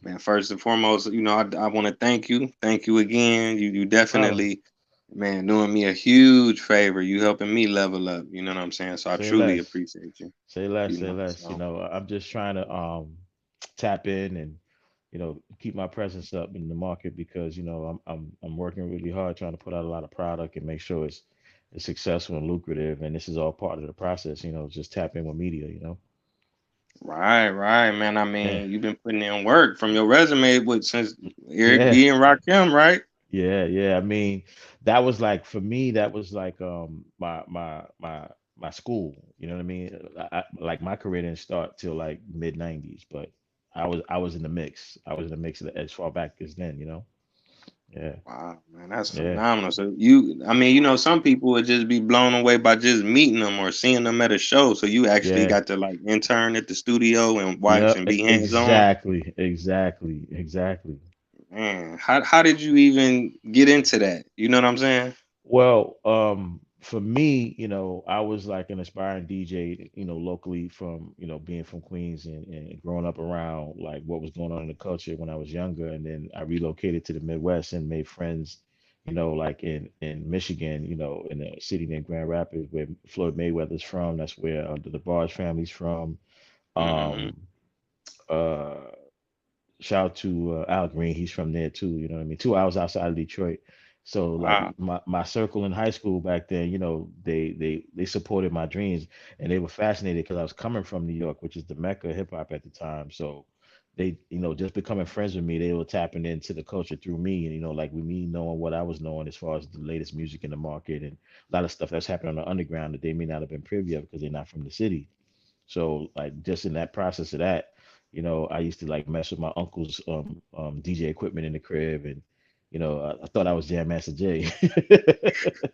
Man, first and foremost, I want to thank you. Thank you again. You Problem. definitely, man, doing me a huge favor. You helping me level up. You know what I'm saying? So I Say truly less. appreciate you. Say less. You Say know, less. so I'm just trying to tap in and keep my presence up in the market because I'm working really hard trying to put out a lot of product and make sure it's successful and lucrative. And this is all part of the process. Just tap in with media. right, right, man. I Yeah. mean, you've been putting in work from your resume with since Eric Yeah. B and Rakim, right? Yeah, yeah. I mean, that was like for me, that was like my school. You know what I mean? Like my career didn't start till like mid '90s, but I was in the mix. I was in the mix as far back as then. Yeah, Wow, man, that's yeah, phenomenal. So I mean, some people would just be blown away by just meeting them or seeing them at a show. So you actually yeah, got to like intern at the studio and watch yeah. and be hands on. Exactly, exactly, exactly. Man, how did you even get into that? You know what I'm saying? Well, for me, I was like an aspiring DJ, locally from, being from Queens and growing up around like what was going on in the culture when I was younger. And then I relocated to the Midwest and made friends, like in Michigan, in a city named Grand Rapids where Floyd Mayweather's from. That's where the Barge family's from. Hmm. Um, uh, Shout out to Al Green. He's from there too. You know what I mean? 2 hours outside of Detroit. So like Wow. my circle in high school back then, they supported my dreams and they were fascinated because I was coming from New York, which is the mecca of hip hop at the time. So they, just becoming friends with me, they were tapping into the culture through me, and like with me knowing what I was knowing as far as the latest music in the market and a lot of stuff that's happening on the underground that they may not have been privy of because they're not from the city. So like just in that process of that, I used to like mess with my uncle's DJ equipment in the crib, and I thought I was Jam Master Jay.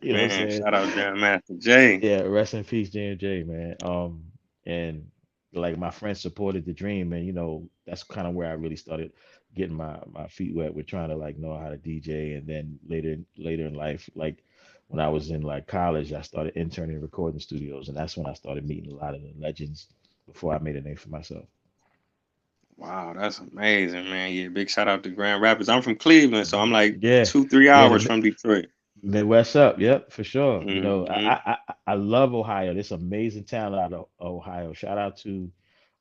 You know what I'm Man, saying? shout out Jam Master Jay. Yeah, rest in peace, Jam J, man. And like my friends supported the dream, and that's kind of where I really started getting my feet wet with trying to like know how to DJ, and then later in life, like when I was in like college, I started interning in recording studios, and that's when I started meeting a lot of the legends before I made a name for myself. Wow, that's amazing, man. Yeah, big shout out to Grand Rapids. I'm from Cleveland, so I'm like Yeah, 2, 3 yeah, hours from Detroit. Midwest up. Yep, for sure. Hmm. I love Ohio. There's amazing talent out of Ohio. Shout out to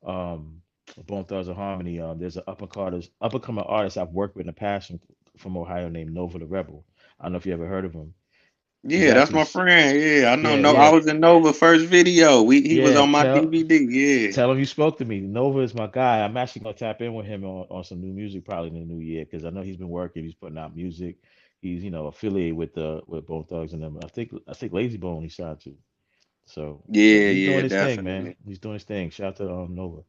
um Bone Thugs and Harmony. There's an up and coming artist I've worked with in the past from Ohio named Nova the Rebel. I don't know if you ever heard of him. He's Yeah, that's actually my friend. Yeah, I know. yeah, No, I yeah, was in Nova first video. He was yeah. on my DVD. Yeah. Tell him you spoke to me. Nova is my guy. I'm actually gonna tap in with him on some new music probably in the new year because I know he's been working. He's putting out music. He's affiliated with Bone Thugs and them. I think Lazy Bone he signed to. So Yeah, he's doing yeah, his thing, man. definitely. He's doing his thing. Shout out to Nova.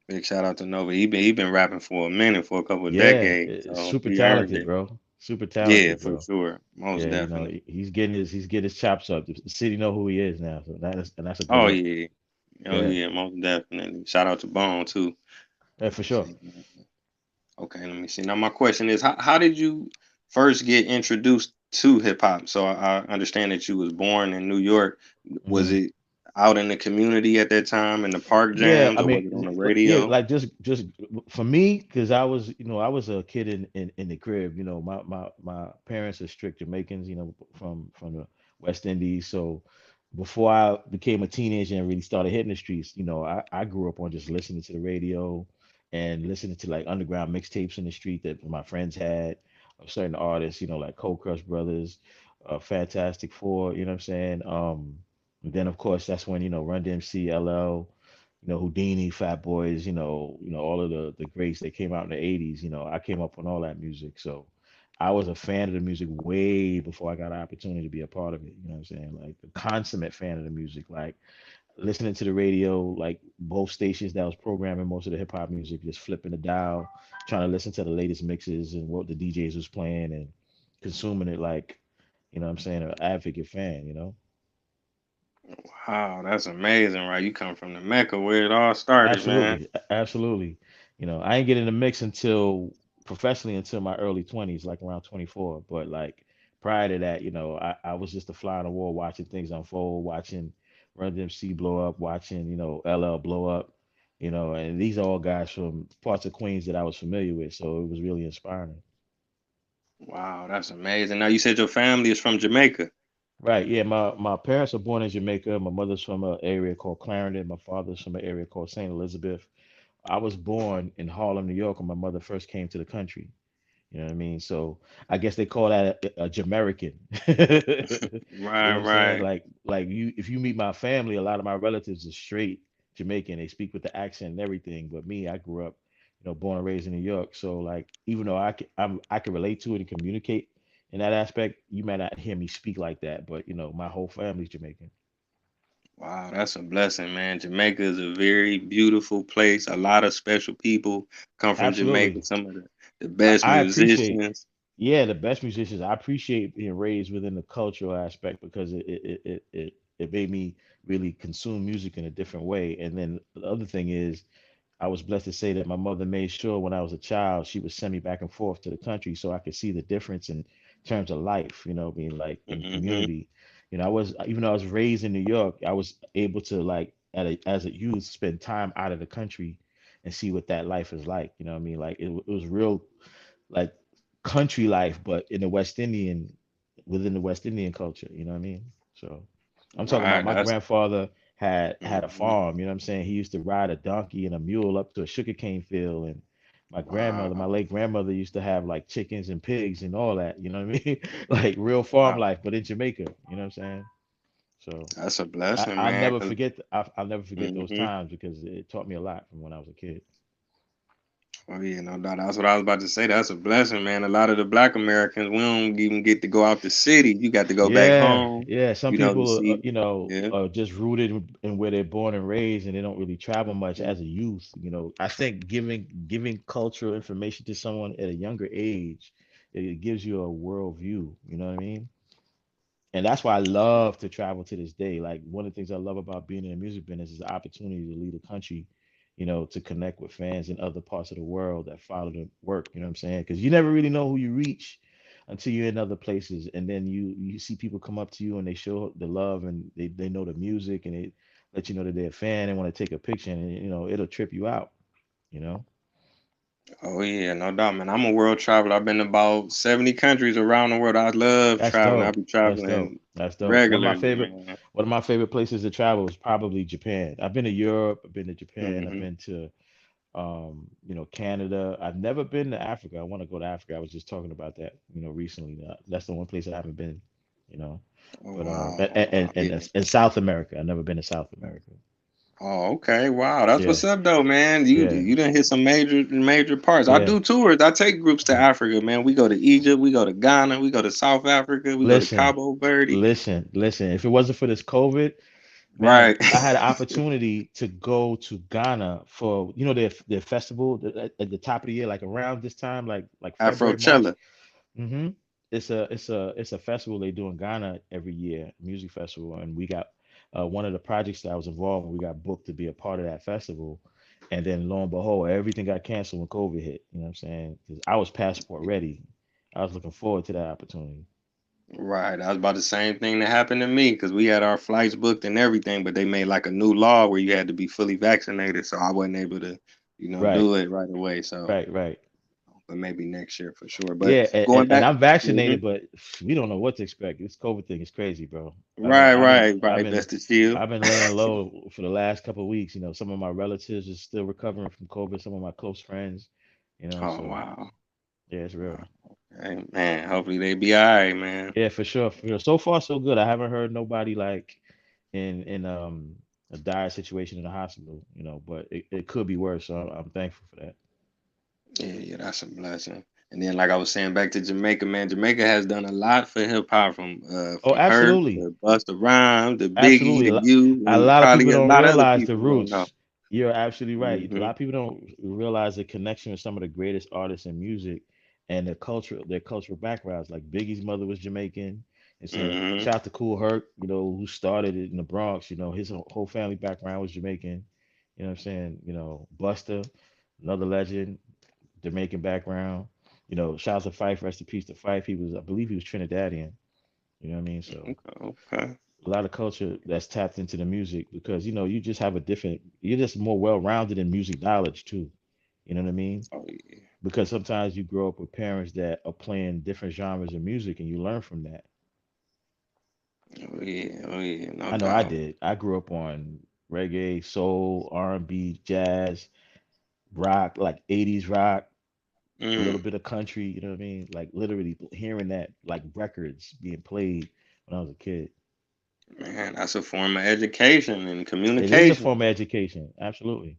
Big shout out to Nova. He been rapping for a minute, for a couple of Yeah, decades. So super he earned talented, it. bro. Super Yeah, talented, for bro. sure. Most Yeah, definitely. he's getting his chops up. The city know who he is now, so that's a good Oh look. yeah. Oh Yeah, yeah, most definitely. Shout out to Bone too. yeah, Let for me sure. see. Okay, let me see. Now my question is, how did you first get introduced to hip hop? So I understand that you was born in New York. Was hmm it out in the community at that time in the park Yeah, jams, I or mean, was it on the yeah, radio? like just for me, because I was a kid in the crib. My parents are strict Jamaicans, from the West Indies. So before I became a teenager and really started hitting the streets, I grew up on just listening to the radio and listening to like underground mixtapes in the street that my friends had of certain artists, like Cold Crush Brothers, Fantastic Four. You know what I'm saying? And then of course that's when Run DMC, LL, Houdini, Fat Boys, all of the greats that came out in the 80s. I came up on all that music. So I was a fan of the music way before I got an opportunity to be a part of it. You know what I'm saying? Like the consummate fan of the music, like listening to the radio, like both stations that was programming most of the hip hop music, just flipping the dial, trying to listen to the latest mixes and what the DJs was playing and consuming it like, what I'm saying, an advocate fan. Wow, that's amazing, right? You come from the Mecca where it all started, man. Absolutely, absolutely. I ain't get in the mix until professionally until my early 20s, like around 24. But like prior to that, I was just a fly on the wall watching things unfold, watching Run DMC blow up, watching, LL blow up. And these are all guys from parts of Queens that I was familiar with, so it was really inspiring. Wow, that's amazing. Now you said your family is from Jamaica. Right, yeah, my parents are born in Jamaica. My mother's from an area called Clarendon. My father's from an area called St. Elizabeth. I was born in Harlem, New York, when my mother first came to the country. You know what I mean? So I guess they call that a Jamaican. You know Right, what I'm saying? right. Like you, if you meet my family, a lot of my relatives are straight Jamaican. They speak with the accent and everything. But me, I grew up, born and raised in New York. So like, even though I can relate to it and communicate in that aspect, you might not hear me speak like that. But my whole family's Jamaican. Wow, that's a blessing, man. Jamaica is a very beautiful place. A lot of special people come from Jamaica. Absolutely. Some of the I, best I appreciate, musicians. yeah, the best musicians. I appreciate being raised within the cultural aspect because it made me really consume music in a different way. And then the other thing is, I was blessed to say that my mother made sure when I was a child, she would send me back and forth to the country so I could see the difference in terms of life, being like in Hmm. community. I was, even though I was raised in New York, I was able to like as a youth spend time out of the country and see what that life is like. You know what I mean? Like it was real like country life, but in the West Indian within the West Indian culture. You know what I mean? So I'm talking about Right, my that's. grandfather had a Mhm. farm. You know what I'm saying? He used to ride a donkey and a mule up to a sugarcane field, and my Wow, late grandmother, used to have like chickens and pigs and all that. You know what I mean? Like real farm wow, life, but in Jamaica. You know what I'm saying? So that's a blessing, man. Cause, I'll never forget those hmm times because it taught me a lot from when I was a kid. oh yeah, no doubt. That's what I was about to say. That's a blessing, man. A lot of the Black Americans, we don't even get to go out the city. You got to go back Yeah, home, yeah. Some to people, see. Yeah. are just rooted in where they're born and raised, and they don't really travel much as a youth. I think giving cultural information to someone at a younger age, it gives you a world view. You know what I mean? And that's why I love to travel to this day. Like one of the things I love about being in the music business is the opportunity to lead a country, to connect with fans in other parts of the world that follow the work. You know what I'm saying? Because you never really know who you reach until you're in other places, and then you see people come up to you and they show the love and they know the music and they let you know that they're a fan and want to take a picture and it'll trip you out. You know, Oh yeah, no doubt, man. I'm a world traveler. I've been to about 70 countries around the world. I love that's traveling. I dope. be That's dope. traveling That's dope. regularly, man. One of my favorite places to travel is probably Japan. I've been to Europe. I've been to Japan. I've Hmm. been to Canada. I've never been to Africa. I want to go to Africa. I was just talking about that, recently. That's the one place I haven't been, you know. Oh But wow, oh, wow, yeah. and South America. I've never been to South America. Oh, okay. Wow, that's Yeah, what's up, though, man. You yeah, you done hit some major parts. I yeah. do tours. I take groups to Mhm. Africa, man. We go to Egypt, we go to Ghana, we go to South Africa, we go to Listen, Cabo Verde. listen. If it wasn't for this COVID, man, Right. I had an opportunity to go to Ghana for their festival at the top of the year, like around this time, like February, March. Afrochella. hmm It's a festival they do in Ghana every year, music festival, and we got one of the projects that I was involved in. We got booked to be a part of that festival, and then lo and behold, everything got canceled when COVID hit. You know what I'm saying? Because I was passport ready. I was looking forward to that opportunity. Right. I was about the same thing that happened to me because we had our flights booked and everything, but they made like a new law where you had to be fully vaccinated, so I wasn't able to, Right, do it right away. So, right. but maybe next year for sure. But Yeah, going and back. I'm Mhm. vaccinated, but we don't know what to expect. This COVID thing is crazy, bro. Right, right, right. Best to chill. I've been laying low for the last couple of weeks. Some of my relatives are still recovering from COVID. Some of my close friends, Oh so wow. yeah, it's real. Hey, man, hopefully they be all right, man. Yeah, for sure, for sure. So far, so good. I haven't heard nobody like in a dire situation in the hospital. But it could be worse. So I'm thankful for that. Yeah, yeah, that's a blessing. And then, like I was saying, back to Jamaica, man. Jamaica has done a lot for hip hop, Oh, from her absolutely. to Busta Rhymes to Biggie Absolutely. to you, A and lot of probably people a don't lot of other realize the people you don't know. roots. You're absolutely right. A lot Hmm. of people don't realize the connection with some of the greatest artists in music and their cultural backgrounds. Like Biggie's mother was Jamaican. And so Hmm. shout out to Cool Herc, who started it in the Bronx. His whole family background was Jamaican. You know what I'm saying? Buster, another legend, Jamaican background. Shout out to Fife, rest in peace to Fife. I believe he was Trinidadian. You know what I mean? So Okay, okay. a lot of culture that's tapped into the music because you just have a different, you're just more well-rounded in music knowledge too. You know what I mean? Oh yeah. Because sometimes you grow up with parents that are playing different genres of music and you learn from that. Oh yeah. Oh yeah. No I know I doubt. did. I grew up on reggae, soul, R&B, jazz, rock, like 80s rock, a little Mm, bit of country, you know what I mean? Like literally hearing that like records being played when I was a kid. man, that's a form of education and It is a communication. form of education, absolutely.